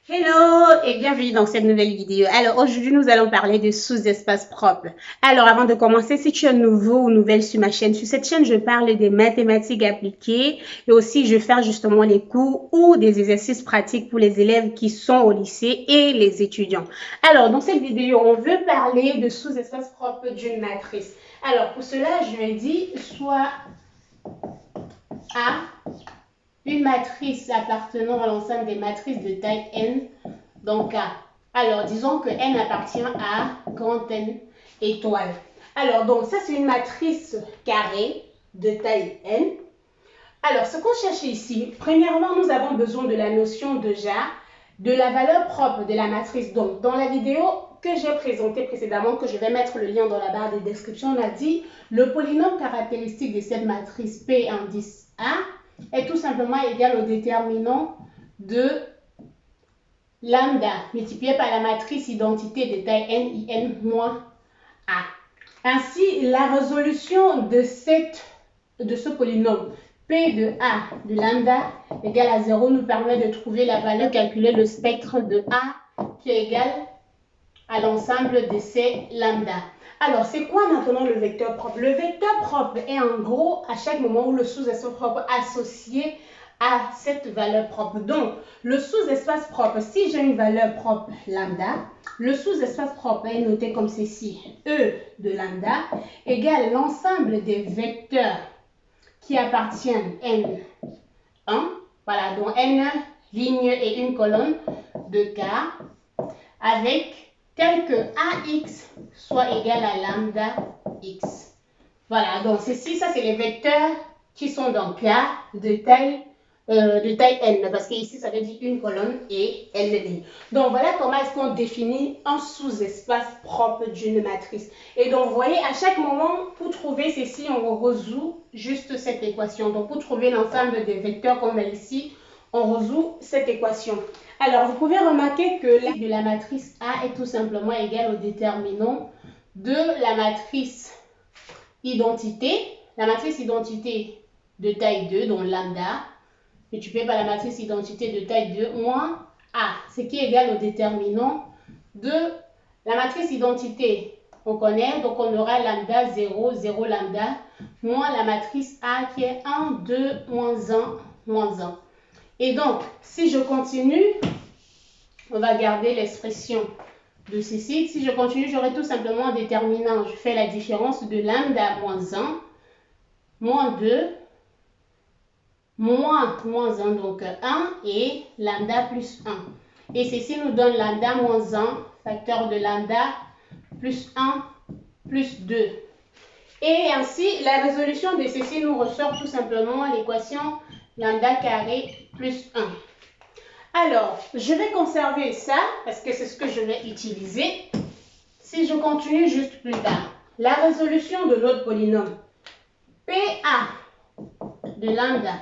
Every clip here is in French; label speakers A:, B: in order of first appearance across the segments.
A: Hello et bienvenue dans cette nouvelle vidéo. Alors aujourd'hui nous allons parler de sous-espaces propres. Alors avant de commencer, si tu es nouveau ou nouvelle sur ma chaîne, sur cette chaîne je parle des mathématiques appliquées et aussi je fais justement les cours ou des exercices pratiques pour les élèves qui sont au lycée et les étudiants. Alors dans cette vidéo on veut parler de sous-espaces propres d'une matrice. Alors pour cela je vais dire soit A une matrice appartenant à l'ensemble des matrices de taille n, donc A. Alors, disons que n appartient à grand N étoile. Alors, donc, ça, c'est une matrice carrée de taille n. Alors, ce qu'on cherche ici, premièrement, nous avons besoin de la notion déjà de la valeur propre de la matrice. Donc, dans la vidéo que j'ai présentée précédemment, que je vais mettre le lien dans la barre de description, on a dit le polynôme caractéristique de cette matrice P indice A est tout simplement égal au déterminant de lambda multiplié par la matrice identité de taille n, in moins A. Ainsi, la résolution de ce polynôme P de A de lambda égale à 0 nous permet de trouver la valeur, calculer le spectre de A qui est égal à l'ensemble de ces lambda. Alors, c'est quoi maintenant le vecteur propre? Le vecteur propre est en gros à chaque moment où le sous-espace propre associé à cette valeur propre. Donc, le sous-espace propre, si j'ai une valeur propre lambda, le sous-espace propre est noté comme ceci. E de lambda égale l'ensemble des vecteurs qui appartiennent N1. Voilà, donc N ligne et une colonne de K avec tel que AX soit égal à lambda X. Voilà, donc ceci, ça c'est les vecteurs qui sont dans K de taille N, parce qu'ici ça veut dire une colonne et N ligne. Donc voilà comment est-ce qu'on définit un sous-espace propre d'une matrice. Et donc vous voyez, à chaque moment, pour trouver ceci, on résout juste cette équation. Donc pour trouver l'ensemble des vecteurs qu'on a ici, on résout cette équation. Alors, vous pouvez remarquer que la de la matrice A est tout simplement égale au déterminant de la matrice identité. La matrice identité de taille 2, donc lambda, multiplié par la matrice identité de taille 2 moins A, ce qui est égal au déterminant de la matrice identité. On connaît, donc on aura lambda 0, 0 lambda, moins la matrice A qui est 1, 2, moins 1, moins 1. Et donc, si je continue, on va garder l'expression de ceci. Si je continue, j'aurai tout simplement un déterminant. Je fais la différence de lambda moins 1, moins 2, moins 1, donc 1, et lambda plus 1. Et ceci nous donne lambda moins 1, facteur de lambda, plus 1, plus 2. Et ainsi, la résolution de ceci nous ressort tout simplement l'équation lambda carré plus 1. Alors, je vais conserver ça parce que c'est ce que je vais utiliser. Si je continue juste plus tard, la résolution de notre polynôme PA de lambda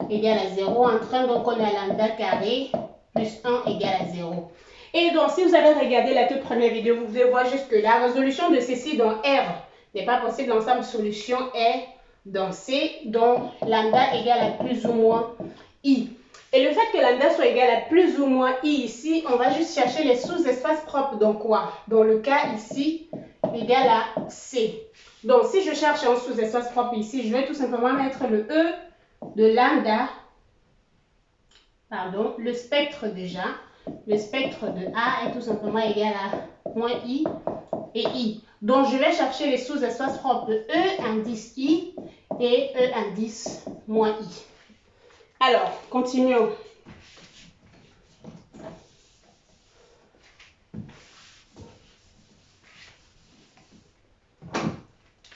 A: égale à 0 entre 1, donc on a lambda carré plus 1 égale à 0. Et donc, si vous avez regardé la toute première vidéo, vous pouvez voir juste que la résolution de ceci dans R n'est pas possible. L'ensemble solution est dans C, dont lambda égale à plus ou moins I. Et le fait que lambda soit égal à plus ou moins I ici, on va juste chercher les sous-espaces propres. Donc quoi? Dans le cas ici, égal à C. Donc si je cherche un sous-espace propre ici, je vais tout simplement mettre le E de lambda, pardon, le spectre déjà. Le spectre de A est tout simplement égal à moins I et I. Donc je vais chercher les sous-espaces propres de E indice I et E indice moins I. Alors, continuons.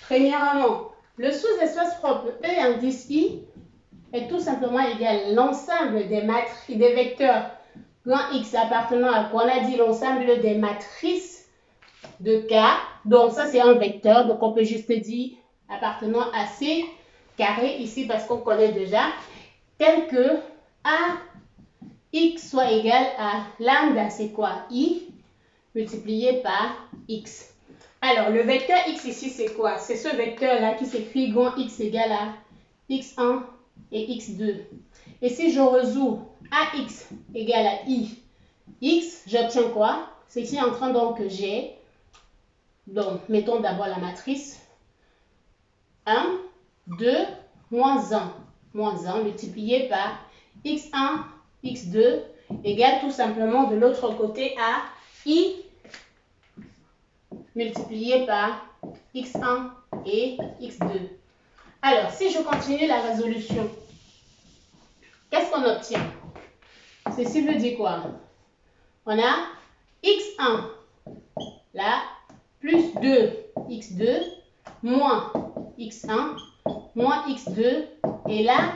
A: Premièrement, le sous-espace propre E indice I est tout simplement égal à l'ensemble des matrices, des vecteurs grand X appartenant à quoi? On a dit l'ensemble des matrices de K. Donc ça c'est un vecteur, donc on peut juste dire appartenant à C carré ici parce qu'on connaît déjà, tel que A X soit égal à lambda, c'est quoi? I multiplié par X. Alors, le vecteur X ici, c'est quoi? C'est ce vecteur-là qui s'écrit grand X égale à X1 et X2. Et si je résous AX égale à I x, j'obtiens quoi? C'est ici en train donc que j'ai, donc mettons d'abord la matrice 1, 2, moins 1. Moins 1 multiplié par x1, x2 égale tout simplement de l'autre côté à i multiplié par x1 et x2. Alors, si je continue la résolution, qu'est-ce qu'on obtient? Ceci veut dire quoi? On a x1 là, plus 2x2 moins x1 moins x2 et là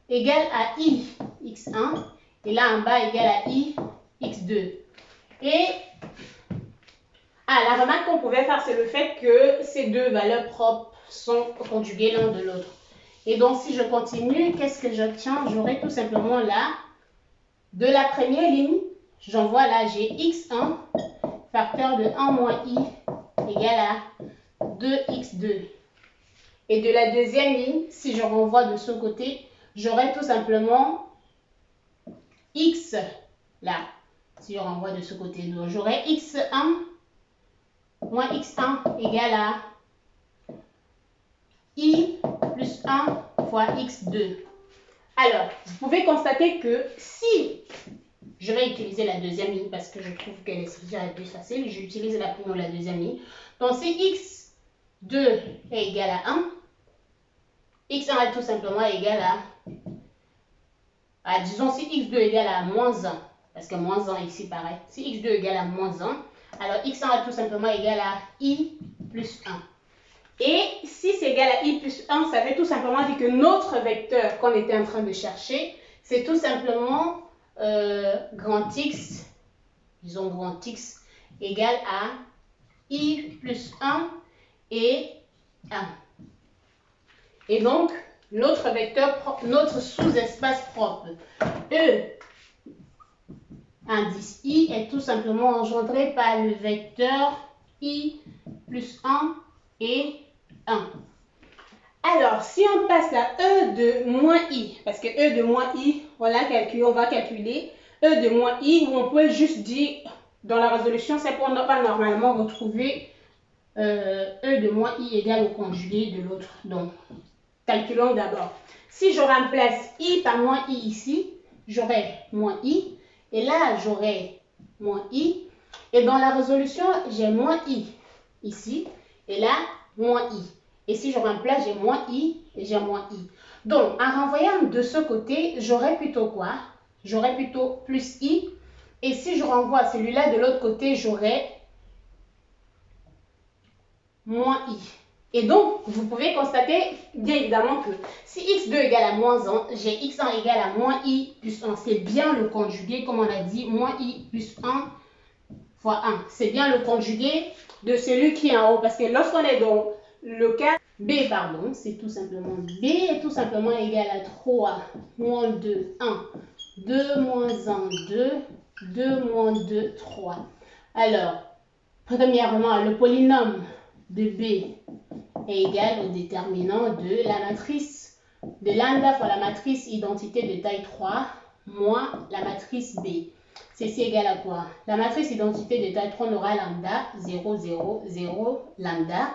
A: égale à i x1 et là en bas égale à i x2. Et la remarque qu'on pouvait faire, c'est le fait que ces deux valeurs propres sont conjuguées l'un de l'autre. Et donc si je continue, qu'est-ce que j'obtiens? J'aurai tout simplement là, de la première ligne, j'envoie là, j'ai x1 facteur de 1 moins i égale à 2x2. Et de la deuxième ligne, si je renvoie de ce côté, j'aurai tout simplement x là. Si je renvoie de ce côté, donc j'aurai x1 moins x1 égale à i plus 1 fois x2. Alors, vous pouvez constater que si je vais utiliser la deuxième ligne parce que je trouve qu'elle est déjà plus facile, j'utilise la première ou la deuxième ligne. Donc, si x2 est égal à 1, x1 est tout simplement égal à disons, si x2 est égal à moins 1, parce que moins 1 ici pareil, si x2 est égal à moins 1, alors x1 est tout simplement égal à i plus 1. Et si c'est égal à i plus 1, ça veut tout simplement dire que notre vecteur qu'on était en train de chercher, c'est tout simplement grand X, disons grand X, égal à i plus 1 et 1. Et donc, notre vecteur, notre sous-espace propre, E, indice I, est tout simplement engendré par le vecteur I plus 1 et 1. Alors, si on passe à E de moins I, parce que E de moins I, on va calculer E de moins I, où on peut juste dire, dans la résolution, c'est pour ne pas normalement retrouver E de moins I égale au conjugué de l'autre. Donc, calculons d'abord. Si je remplace I par moins I ici, j'aurai moins I. Et là, j'aurai moins I. Et dans la résolution, j'ai moins I ici. Et là, moins I. Et si je remplace, j'ai moins I et j'ai moins I. Donc, en renvoyant de ce côté, j'aurai plutôt quoi? J'aurai plutôt plus I. Et si je renvoie celui-là de l'autre côté, j'aurai moins I. Et donc, vous pouvez constater, bien évidemment, que si x2 égale à moins 1, j'ai x1 égale à moins i plus 1. C'est bien le conjugué, comme on a dit, moins i plus 1 fois 1. C'est bien le conjugué de celui qui est en haut. Parce que lorsqu'on est dans le cas B, pardon, c'est tout simplement B est tout simplement égal à 3 moins 2, 1. 2 moins 1, 2. 2 moins 2, 3. Alors, premièrement, le polynôme de B est égal au déterminant de la matrice de lambda fois la matrice identité de taille 3 moins la matrice B. Ceci égal à quoi? La matrice identité de taille 3 aura lambda 0, 0, 0, lambda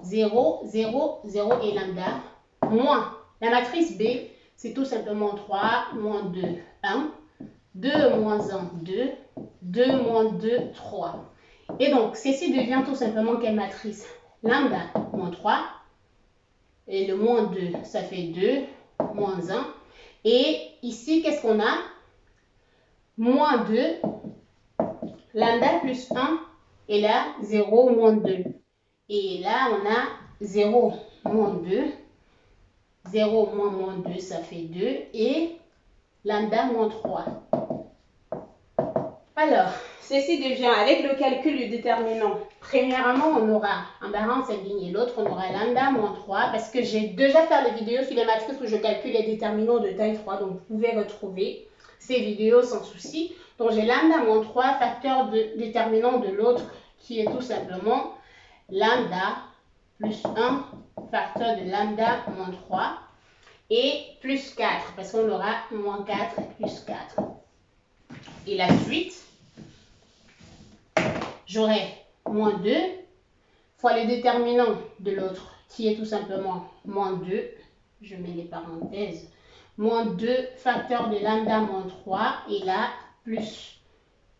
A: 0, 0, 0 et lambda moins la matrice B, c'est tout simplement 3 moins 2, 1, 2 moins 1, 2, 2 moins 2, 3. Et donc, ceci devient tout simplement quelle matrice? Lambda moins 3 et le moins 2, ça fait 2 moins 1. Et ici, qu'est-ce qu'on a? Moins 2, lambda plus 1 et là 0 moins 2. Et là, on a 0 moins 2. 0 moins 2, ça fait 2 et lambda moins 3. Alors, ceci devient, avec le calcul du déterminant, premièrement, on aura, en barrant cette ligne et l'autre, on aura lambda moins 3, parce que j'ai déjà fait des vidéos sur les matrices où je calcule les déterminants de taille 3, donc vous pouvez retrouver ces vidéos sans souci. Donc j'ai lambda moins 3, facteur de déterminant de l'autre, qui est tout simplement lambda plus 1, facteur de lambda moins 3, et plus 4, parce qu'on aura moins 4 plus 4. Et la suite, j'aurai moins 2 fois le déterminant de l'autre, qui est tout simplement moins 2. Je mets les parenthèses. Moins 2 facteur de lambda moins 3. Et là, plus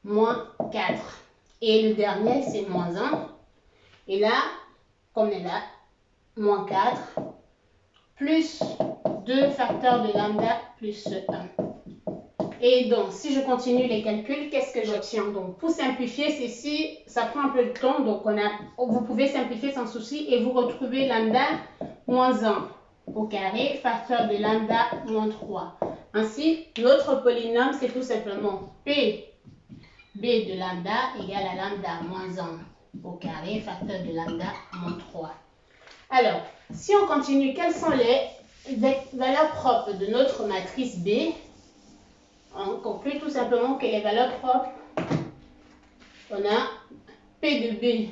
A: moins 4. Et le dernier, c'est moins 1. Et là, comme on est là, moins 4. Plus 2 facteurs de lambda plus 1. Et donc, si je continue les calculs, qu'est-ce que j'obtiens? Donc, pour simplifier ceci, ça prend un peu de temps. Donc, vous pouvez simplifier sans souci et vous retrouvez lambda moins 1 au carré, facteur de lambda moins 3. Ainsi, l'autre polynôme, c'est tout simplement P B de lambda égale à lambda moins 1 au carré, facteur de lambda moins 3. Alors, si on continue, quelles sont les valeurs propres de notre matrice B? On conclut tout simplement que les valeurs propres, on a P de B,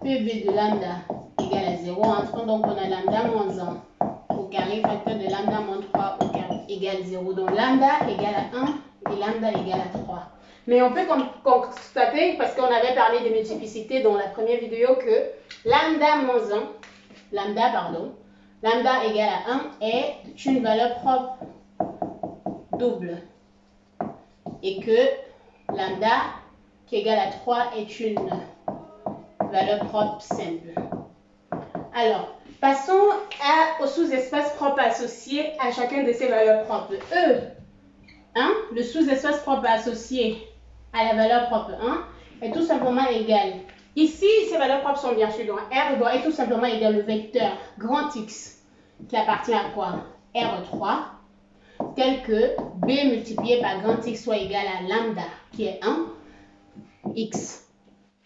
A: PB de lambda égale à 0. Donc, on a lambda moins 1 au carré, facteur de lambda moins 3 au carré égale 0. Donc, lambda égale à 1 et lambda égale à 3. Mais on peut constater, parce qu'on avait parlé de multiplicité dans la première vidéo, que lambda moins 1, lambda égale à 1 est une valeur propre double. Et que lambda qui est égal à 3 est une valeur propre simple. Alors, passons au sous-espace propre associé à chacun de ces valeurs propres. Le sous-espace propre associé à la valeur propre 1 est tout simplement égal. Ici, ces valeurs propres sont bien sûr dans R doit être tout simplement égal au vecteur grand X qui appartient à quoi? R3, tel que B multiplié par grand X soit égal à lambda qui est 1, X.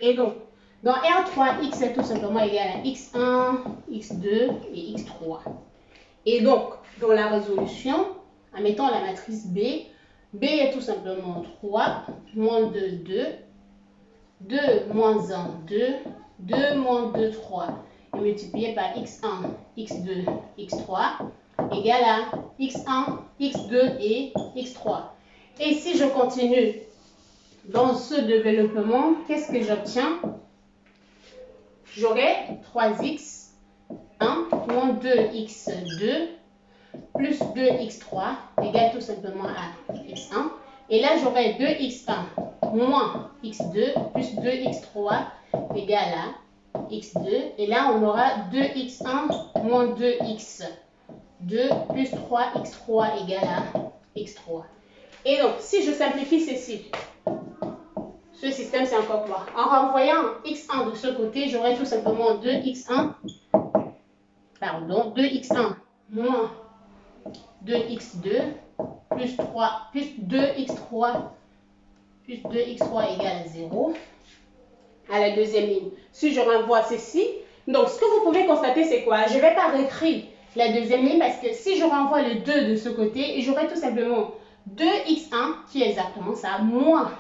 A: Et donc, dans R3, X est tout simplement égal à X1, X2 et X3. Et donc, dans la résolution, en mettant la matrice B, B est tout simplement 3, moins 2, 2, 2, moins 1, 2, 2, moins 2, 3, et multiplié par X1, X2, X3, égale à X1, X2 et X3. Et si je continue dans ce développement, qu'est-ce que j'obtiens? J'aurai 3x1 moins 2x2 plus 2x3 égale tout simplement à x1. Et là, j'aurai 2x1 moins x2 plus 2x3 égale à x2. Et là, on aura 2x1 moins 2x2 plus 3x3 égale à x3. Et donc, si je simplifie ceci, ce système, c'est encore quoi? En renvoyant x1 de ce côté, j'aurai tout simplement 2x1 moins 2x2 plus 2x3 égale à 0 à la deuxième ligne. Si je renvoie ceci, donc ce que vous pouvez constater, c'est quoi? Je ne vais pas réécrire la deuxième ligne parce que si je renvoie le 2 de ce côté, j'aurai tout simplement 2x1 qui est exactement ça, moins.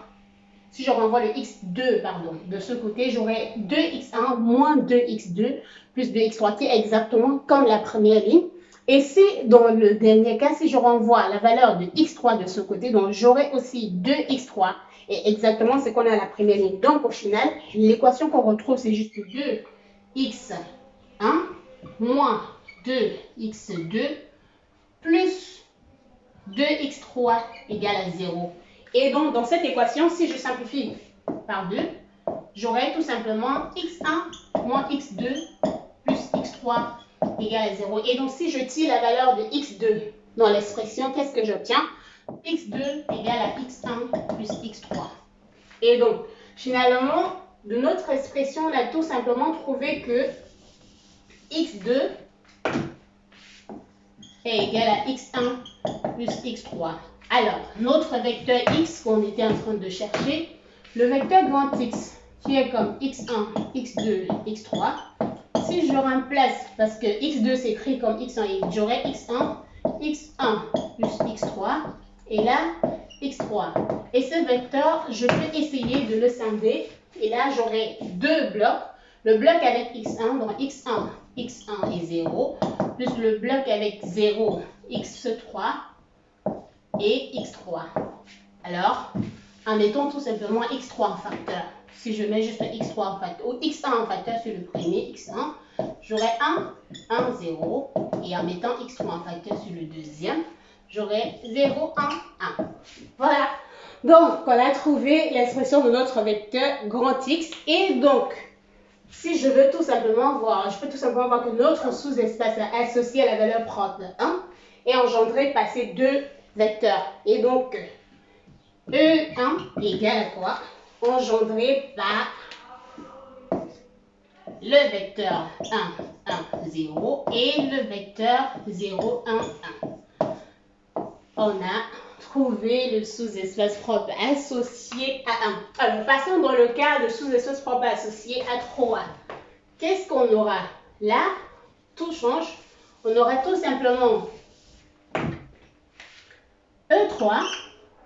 A: Si je renvoie le x2, de ce côté, j'aurai 2x1 moins 2x2 plus 2x3 qui est exactement comme la première ligne. Et si, dans le dernier cas, si je renvoie la valeur de x3 de ce côté, donc j'aurai aussi 2x3 et exactement ce qu'on a à la première ligne. Donc, au final, l'équation qu'on retrouve, c'est juste 2x1 moins 2x2 plus 2x3 égale à 0. Et donc, dans cette équation, si je simplifie par 2, j'aurai tout simplement x1 moins x2 plus x3 égale à 0. Et donc, si je tire la valeur de x2 dans l'expression, qu'est-ce que j'obtiens? x2 égale à x1 plus x3. Et donc, finalement, de notre expression, on a tout simplement trouvé que x2 est égal à x1 plus x3. Alors, notre vecteur x qu'on était en train de chercher, le vecteur grand X qui est comme x1, x2, x3, si je remplace, parce que x2 s'écrit comme x1, j'aurai x1 plus x3, et là, x3. Et ce vecteur, je peux essayer de le scinder, et là, j'aurai deux blocs. Le bloc avec x1, donc x1 est 0, plus le bloc avec 0, x3 et x3. Alors, en mettant tout simplement x3 en facteur. Si je mets juste x3 en facteur, ou x1 en facteur sur le premier, x1, j'aurai 1, 1, 0. Et en mettant x3 en facteur sur le deuxième, j'aurai 0, 1, 1. Voilà. Donc, on a trouvé l'expression de notre vecteur grand X. Et donc, si je veux tout simplement voir, je peux tout simplement voir que notre sous-espace est associé à la valeur propre de 1 et engendré par ces deux vecteurs. Et donc, E1 égale à quoi? Engendré par le vecteur 1, 1, 0 et le vecteur 0, 1, 1. On a trouvé le sous-espace propre associé à 1. Alors, passons dans le cas de sous-espace propre associé à 3. Qu'est-ce qu'on aura? Là, tout change. On aura tout simplement E3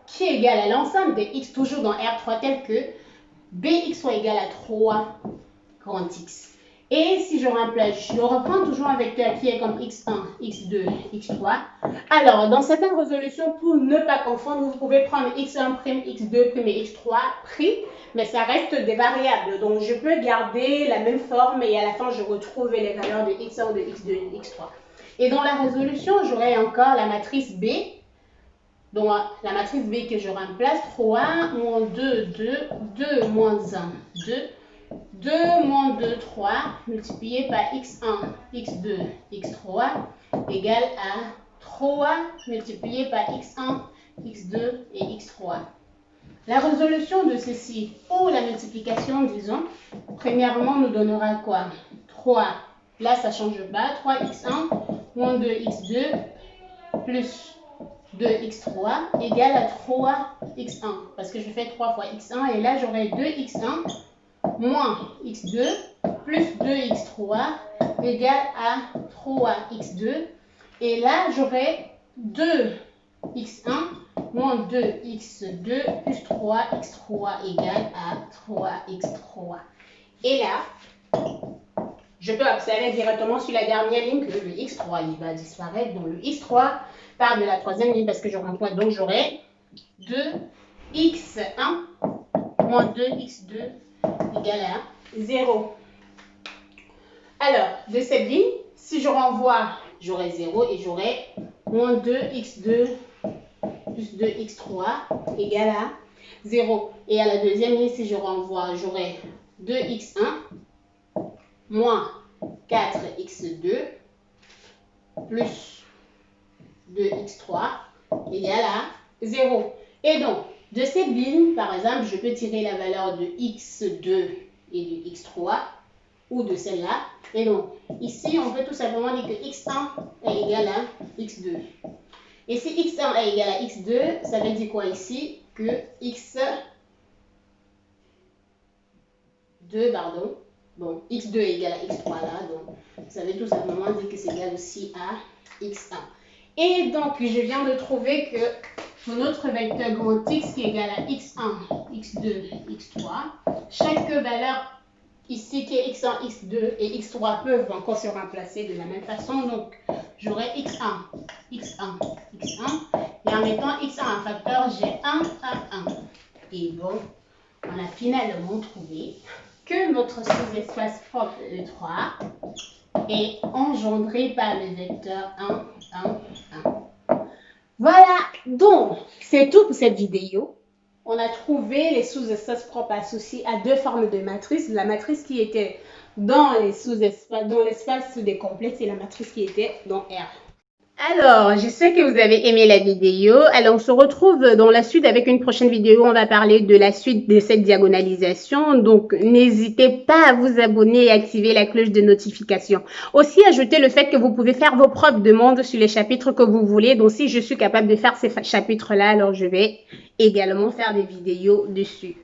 A: qui est égal à l'ensemble des x toujours dans R3 tel que Bx soit égal à 3 grand X. Et si je remplace, je reprends toujours un vecteur qui est comme x1, x2, x3. Alors, dans certaines résolutions, pour ne pas confondre, vous pouvez prendre x1', x2' et x3', mais ça reste des variables. Donc, je peux garder la même forme et à la fin, je retrouve les valeurs de x1, de x2 et de x3. Et dans la résolution, j'aurai encore la matrice B. Donc, la matrice B que je remplace, 3, moins 2, 2, 2, moins 1, 2. 2 moins 2, 3, multiplié par x1, x2, x3, égale à 3 multiplié par x1, x2 et x3. La résolution de ceci, ou la multiplication, disons, premièrement, nous donnera quoi? 3, là ça ne change pas, 3x1 moins 2x2 plus 2x3 égale à 3x1, parce que je fais 3 fois x1, et là j'aurai 2x1 moins x2 plus 2x3 égale à 3x2. Et là, j'aurai 2x1 moins 2x2 plus 3x3 égale à 3x3. Et là, je peux observer directement sur la dernière ligne que le x3 il va disparaître. Donc le x3 part de la troisième ligne parce que je remplace. Donc j'aurai 2x1 moins 2x2 égale à 0. Alors, de cette ligne, si je renvoie, j'aurai 0 et j'aurai moins 2x2 plus 2x3 égale à 0. Et à la deuxième ligne, si je renvoie, j'aurai 2x1 moins 4x2 plus 2x3 égale à 0. Et donc, de cette ligne, par exemple, je peux tirer la valeur de x2 et de x3 ou de celle-là. Et donc, ici, on peut tout simplement dire que x1 est égal à x2. Et si x1 est égal à x2, ça veut dire quoi ici? Que x2, pardon, bon, x2 est égal à x3 là, donc ça veut tout simplement dire que c'est égal aussi à x1. Et donc, je viens de trouver que pour notre vecteur grand X qui est égal à x1, x2, x3, chaque valeur ici qui est x1, x2 et x3 peuvent encore se remplacer de la même façon. Donc, j'aurai x1, x1, x1. Et en mettant x1 en facteur, j'ai 1, 1, 1. Et donc, on a finalement trouvé que notre sous-espace propre E3 est engendré par le vecteur 1, 1, 1. Voilà, donc c'est tout pour cette vidéo. On a trouvé les sous-espaces propres associés à deux formes de matrices. La matrice qui était dans les sous-espaces, dans l'espace des complexes et la matrice qui était dans R. Alors, j'espère que vous avez aimé la vidéo. Alors, on se retrouve dans la suite avec une prochaine vidéo. On va parler de la suite de cette diagonalisation. Donc, n'hésitez pas à vous abonner et activer la cloche de notification. Aussi, ajoutez le fait que vous pouvez faire vos propres demandes sur les chapitres que vous voulez. Donc, si je suis capable de faire ces chapitres-là, alors je vais également faire des vidéos dessus.